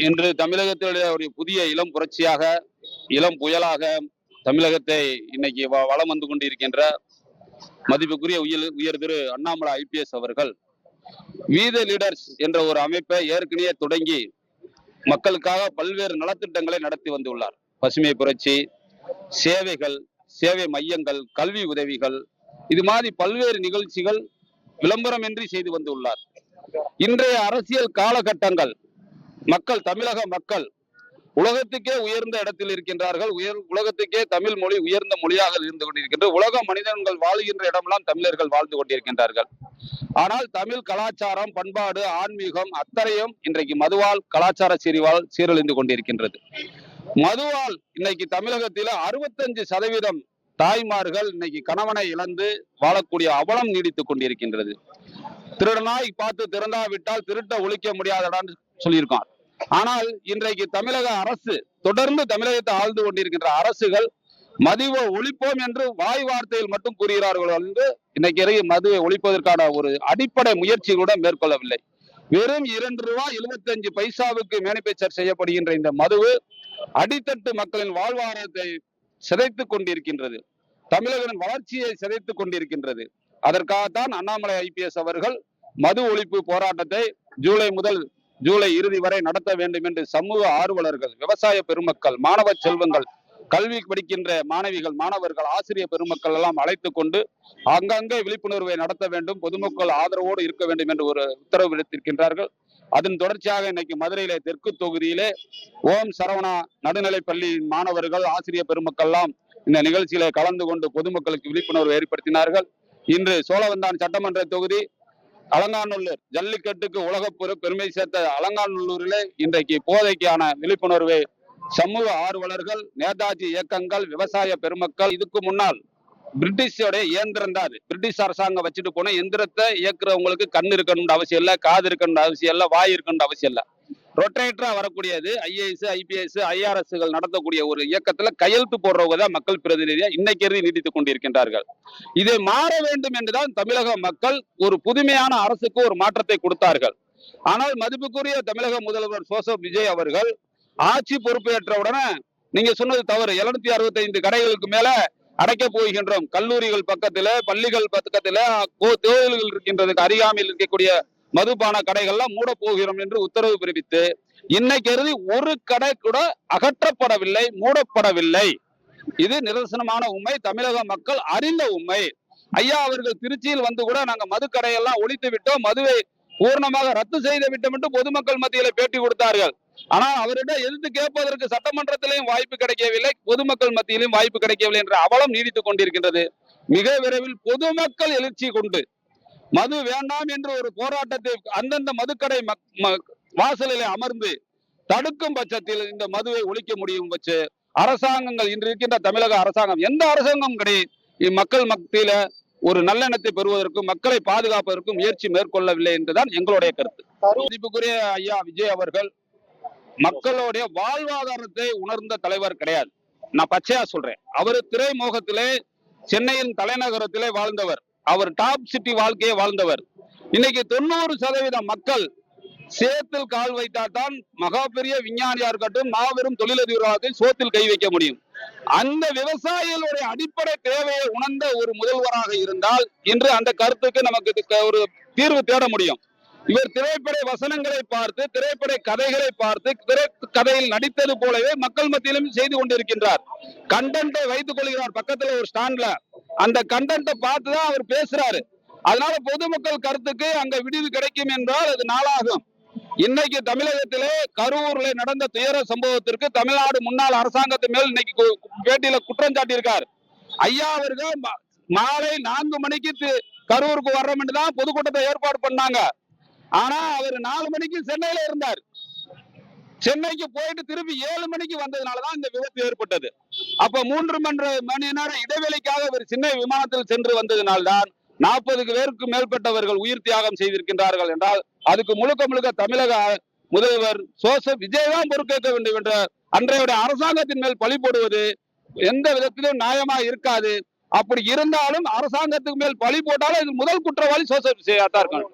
இன்று தமிழகத்தினுடைய ஒரு புதிய இளம் புரட்சியாக, இளம் புயலாக தமிழகத்தை இன்னைக்கு வலம் வந்து கொண்டிருக்கின்ற மதிப்புக்குரிய உயர் திரு அண்ணாமலை ஐபிஎஸ் அவர்கள் வீத லீடர்ஸ் என்ற ஒரு அமைப்பை ஏற்கனவே தொடங்கி மக்களுக்காக பல்வேறு நலத்திட்டங்களை நடத்தி வந்துள்ளார். பசுமை புரட்சி, சேவைகள், சேவை மையங்கள், கல்வி உதவிகள், இது மாதிரி பல்வேறு நிகழ்ச்சிகள் விளம்பரமின்றி செய்து வந்துள்ளார். இன்றைய அரசியல் காலகட்டங்கள் மக்கள், தமிழக மக்கள் உலகத்துக்கே உயர்ந்த இடத்தில் இருக்கின்றார்கள். உலகத்துக்கே தமிழ் மொழி உயர்ந்த மொழியாக இருந்து கொண்டிருக்கின்ற உலக மனிதர்கள் வாழ்கின்ற இடமெல்லாம் தமிழர்கள் வாழ்ந்து கொண்டிருக்கின்றார்கள். ஆனால் தமிழ் கலாச்சாரம், பண்பாடு, ஆன்மீகம் அத்தனையும் இன்றைக்கு மதுவால், கலாச்சார சீரழிந்து கொண்டிருக்கின்றது. மதுவால் இன்னைக்கு தமிழகத்தில 65% தாய்மார்கள் இன்னைக்கு கணவனை இழந்து வாழக்கூடிய அவலம் நீடித்துக் கொண்டிருக்கின்றது. திருடனாய் பார்த்து திறந்தாவிட்டால் திருட்ட ஒழிக்க முடியாதடான்னு சொல்லியிருக்கான். ஆனால் இன்றைக்கு தமிழக அரசு தொடர்ந்து தமிழகத்தை ஆழ்ந்து கொண்டிருக்கின்ற அரசுகள் மதுவை ஒழிப்போம் என்று வாய் வார்த்தையில் மட்டும் கூறுகிறார்கள் என்று இன்னைக்கு மதுவை ஒழிப்பதற்கான ஒரு அடிப்படை முயற்சி கூட மேற்கொள்ளவில்லை. வெறும் ₹2.75 மேனுபேக்சர் செய்யப்படுகின்ற இந்த மதுவு அடித்தட்டு மக்களின் வாழ்வாதாரத்தை சிதைத்துக் கொண்டிருக்கின்றது. தமிழகத்தின் வளர்ச்சியை சிதைத்துக் கொண்டிருக்கின்றது. அதற்காகத்தான் அண்ணாமலை ஐபிஎஸ் அவர்கள் மது ஒழிப்பு போராட்டத்தை ஜூலை முதல் ஜூலை இறுதி வரை நடத்த வேண்டும் என்று சமூக ஆர்வலர்கள், விவசாய பெருமக்கள், மாணவ செல்வங்கள், கல்வி படிக்கின்ற மாணவிகள், மாணவர்கள், ஆசிரியர் பெருமக்கள் எல்லாம் அழைத்துக் கொண்டு அங்கங்கே விழிப்புணர்வை நடத்த வேண்டும், பொதுமக்கள் ஆதரவோடு இருக்க வேண்டும் என்று ஒரு உத்தரவு விடுத்திருக்கின்றார்கள். அதன் தொடர்ச்சியாக இன்னைக்கு மதுரையிலே தெற்கு தொகுதியிலே ஓம் சரவணா நடுநிலைப்பள்ளி மாணவர்கள், ஆசிரியர் பெருமக்கள் எல்லாம் இந்த நிகழ்ச்சியிலே கலந்து கொண்டு பொதுமக்களுக்கு விழிப்புணர்வு ஏற்படுத்தினார்கள். இன்று சோழவந்தான் சட்டமன்ற தொகுதி அலங்காநல்லூர் ஜல்லிக்கட்டுக்கு உலக பெருமை சேர்த்த அலங்காநல்லூரிலே இன்றைக்கு போதைக்கான விழிப்புணர்வை சமூக ஆர்வலர்கள், நேதாஜி இயக்கங்கள், விவசாய பெருமக்கள், இதுக்கு முன்னால் பிரிட்டிஷோட இயந்திரம் தான் அது. பிரிட்டிஷ் அரசாங்கம் வச்சுட்டு போன எந்திரத்தை இயக்குறவங்களுக்கு கண் இருக்கணும்னு அவசியம் இல்லை, காது இருக்கணும்னு அவசியம் இல்லை, வாய் இருக்கணும்னு அவசியம் இல்லை. ரொட்டேட்டரா வரக்கூடியது ஐஏஎஸ், ஐபிஎஸ், ஐஆர்எஸ்கள் நடத்தக்கூடிய ஒரு இயக்கத்துல கையெழுத்து போடுறவங்க தான் மக்கள் பிரதிநிதியா இன்னைக்கு நீடித்துக் கொண்டிருக்கின்றார்கள். இதை மாற வேண்டும் என்றுதான் தமிழக மக்கள் ஒரு புதுமையான அரசுக்கு ஒரு மாற்றத்தை கொடுத்தார்கள். ஆனால் மதிப்புக்குரிய தமிழக முதல்வர் ஜோசப் விஜய் அவர்கள் ஆட்சி பொறுப்பேற்றவுடனே நீங்க சொன்னது தவறு. 765 கடைகளுக்கு மேல அடைக்க போகின்றோம். கல்லூரிகள் பக்கத்துல, பள்ளிகள் பக்கத்துல, கோயில்கள் இருக்கின்றதுக்கு அருகாமையில் இருக்கக்கூடிய மதுபான கடைகள்லாம் மூட போகிறோம் என்று உத்தரவு பிறப்பித்து இன்னைக்கு ஒரு கடை கூட அகற்றப்படவில்லை, மூடப்படவில்லை. இது நிதர்சனமான உண்மை, தமிழக மக்கள் அறிந்த உண்மை. ஐயா அவர்கள் திருச்சியில் வந்து கூட நாங்க மது கடையெல்லாம் ஒழித்து விட்டோம், மதுவை பூர்ணமாக ரத்து செய்து விட்டோம் என்று பொதுமக்கள் மத்தியில பேட்டி கொடுத்தார்கள். ஆனால் அவரிடம் எதிர்த்து கேட்பதற்கு சட்டமன்றத்திலையும் வாய்ப்பு கிடைக்கவில்லை, பொதுமக்கள் மத்தியிலும் வாய்ப்பு கிடைக்கவில்லை என்ற அவலம் நீடித்துக் கொண்டிருக்கின்றது. மிக விரைவில் பொதுமக்கள் எழுச்சி கொண்டு மது வேண்டாம் என்று ஒரு போராட்டத்தை அந்தந்த மதுக்கடை வாசலிலே அமர்ந்து தடுக்கும் பட்சத்தில் இந்த மதுவை ஒழிக்க முடியும் பட்ச அரசாங்கங்கள் இன்று இருக்கின்ற தமிழக அரசாங்கம், எந்த அரசாங்கம் கிடையாது மக்கள் மத்தியில ஒரு நல்லெண்ணத்தை பெறுவதற்கும் மக்களை பாதுகாப்பதற்கும் முயற்சி மேற்கொள்ளவில்லை என்றுதான் எங்களுடைய கருத்து. மதிப்புக்குரிய ஐயா விஜய் அவர்கள் மக்களுடைய வாழ்வாதாரத்தை உணர்ந்த தலைவர் கிடையாது. நான் பச்சையா சொல்றேன். அவர் திரைமுகத்திலே சென்னையின் தலைநகரத்திலே வாழ்ந்தவர். அவர் டாப் சிட்டி வாழ்க்கையை வாழ்ந்தவர். இன்னைக்கு 90% மக்கள் சேத்தில் கால் வைத்தால் தான் மகா பெரிய விஞ்ஞானியா இருக்கட்டும், மாபெரும் தொழிலதிபர்களாக சோத்தில் கை வைக்க முடியும். அந்த விவசாயிகளுடைய அடிப்படை தேவையை உணர்ந்த ஒரு முதல்வராக இருந்தால் இன்று அந்த கருத்துக்கு நமக்கு ஒரு தீர்வு தேட முடியும். இவர் திரைப்பட வசனங்களை பார்த்து, திரைப்பட கதைகளை பார்த்து, திரைக்கதையில் நடித்தது போலவே மக்கள் மத்தியிலும் செய்து கொண்டிருக்கின்றார். கண்டென்ட்டை வைத்துக் கொள்கிறார் பக்கத்துல ஒரு ஸ்டாண்ட்ல. அந்த கண்டென்ட்டை பார்த்துதான் அவர் பேசுறாரு. அதனால பொதுமக்கள் கருத்துக்கு அங்க விடிவு கிடைக்கும் என்றால் அது நாளாகும். இன்னைக்கு தமிழகத்திலே கரூர்ல நடந்த துயர சம்பவத்திற்கு தமிழ்நாடு முன்னாள் அரசாங்கத்து மேல் இன்னைக்கு பேட்டியில குற்றம் சாட்டியிருக்கார். ஐயா அவர்கள் மாலை 4 மணிக்கு கரூருக்கு வர்றோம் என்றுதான் பொதுக்கூட்டத்தை ஏற்பாடு பண்ணாங்க. ஆனா அவர் 4 மணிக்கு சென்னையில இருந்தார். சென்னைக்கு போயிட்டு திருப்பி 7 மணிக்கு வந்ததுனாலதான் இந்த விபத்து ஏற்பட்டது. அப்ப 3 மணி நேரம் இடைவெளிக்காக ஒரு சின்ன விமானத்தில் சென்று வந்ததினால்தான் 40 பேருக்கு மேற்பட்டவர்கள் உயிர் தியாகம் செய்திருக்கின்றார்கள் என்றால் அதுக்கு முழுக்க தமிழக முதல்வர் ஜோசப் விஜய் தான் பொறுப்பேற்க வேண்டும் என்ற அன்றைய அரசாங்கத்தின் மேல் பழி போடுவது எந்த விதத்திலும் நியாயமா இருக்காது. அப்படி இருந்தாலும் அரசாங்கத்துக்கு மேல் பழி போட்டாலும் இது முதல் குற்றவாளி ஜோசப் விஜயா தான் இருக்கணும்.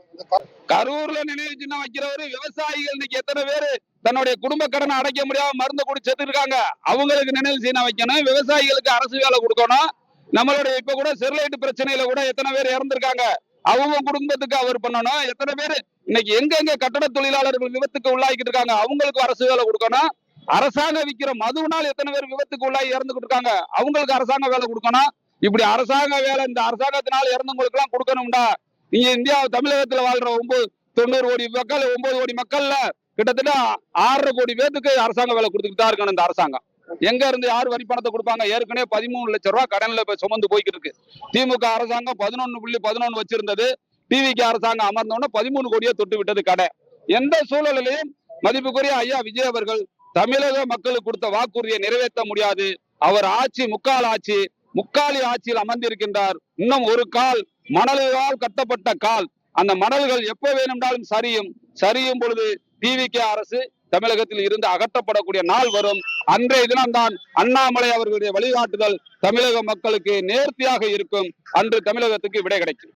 கரூர்ல நினைவு சின்னம் வைக்கிறவரு விவசாயிகள் இன்னைக்கு எத்தனை பேரு தன்னுடைய குடும்ப கடனை அடைக்க முடியாம மருந்து குடி செத்து இருக்காங்க. அவங்களுக்கு நினைவு சீனா வைக்கணும். விவசாயிகளுக்கு அரசு வேலை கொடுக்கணும். நம்மளுடைய இப்ப கூட ஸ்டெர்லைட் பிரச்சனையில கூட எத்தனை பேர் இறந்திருக்காங்க. அவங்க குடும்பத்துக்கு அவர் பண்ணணும். எத்தனை பேர் இன்னைக்கு எங்கெங்க கட்டட தொழிலாளர்கள் விபத்துக்கு உள்ளாக்கிட்டு இருக்காங்க. அவங்களுக்கு அரசு வேலை கொடுக்கணும். அரசாங்கம் விற்கிற மதுவினால் எத்தனை பேர் விபத்துக்கு உள்ளாகி இறந்துகிட்டு இருக்காங்க. அவங்களுக்கு அரசாங்க வேலை கொடுக்கணும். இப்படி அரசாங்க வேலை இந்த அரசாங்கத்தினால இறந்தவங்களுக்கு எல்லாம் கொடுக்கணும்டா. நீங்க இந்தியா தமிழகத்துல வாழ்ற 90 கோடி மக்கள் 9 கோடி மக்கள்ல கிட்டத்தட்ட 6.5 கோடி பேருக்கு அரசாங்க வேலை கொடுத்துட்டு தான் இருக்கணும். இந்த அரசாங்கம் எங்க இருந்து யார் வரி பணத்தை கொடுப்பாங்க? ஏற்கனவே 13 லட்சம் ரூபாய் கடன்ல சுமந்து போய்கிட்டு இருக்கு. திமுக அரசாங்கம் 11.11 வச்சிருந்தது. டிவிக்கு அரசாங்கம் அமர்ந்தோன்னா 13 கோடியை தொட்டு விட்டது கடை. எந்த சூழலிலையும் மதிப்புக்குரிய ஐயா விஜய் அவர்கள் தமிழக மக்களுக்கு கொடுத்த வாக்குறுதியை நிறைவேற்ற முடியாது. அவர் ஆட்சி முக்காலி ஆட்சியில் அமர்ந்திருக்கின்றார். இன்னும் ஒரு கால் மணல்களால் கட்டப்பட்ட கால். அந்த மணல்கள் எப்ப வேணும்னாலும் சரியும் பொழுது டிவிகே அரசு தமிழகத்தில் இருந்து அகற்றப்படக்கூடிய நாள் வரும். அன்றைய தினம்தான் அண்ணாமலை அவர்களுடைய வழிகாட்டுதல் தமிழக மக்களுக்கு நேர்த்தியாக இருக்கும். அன்று தமிழகத்துக்கு விடை கிடைக்கும்.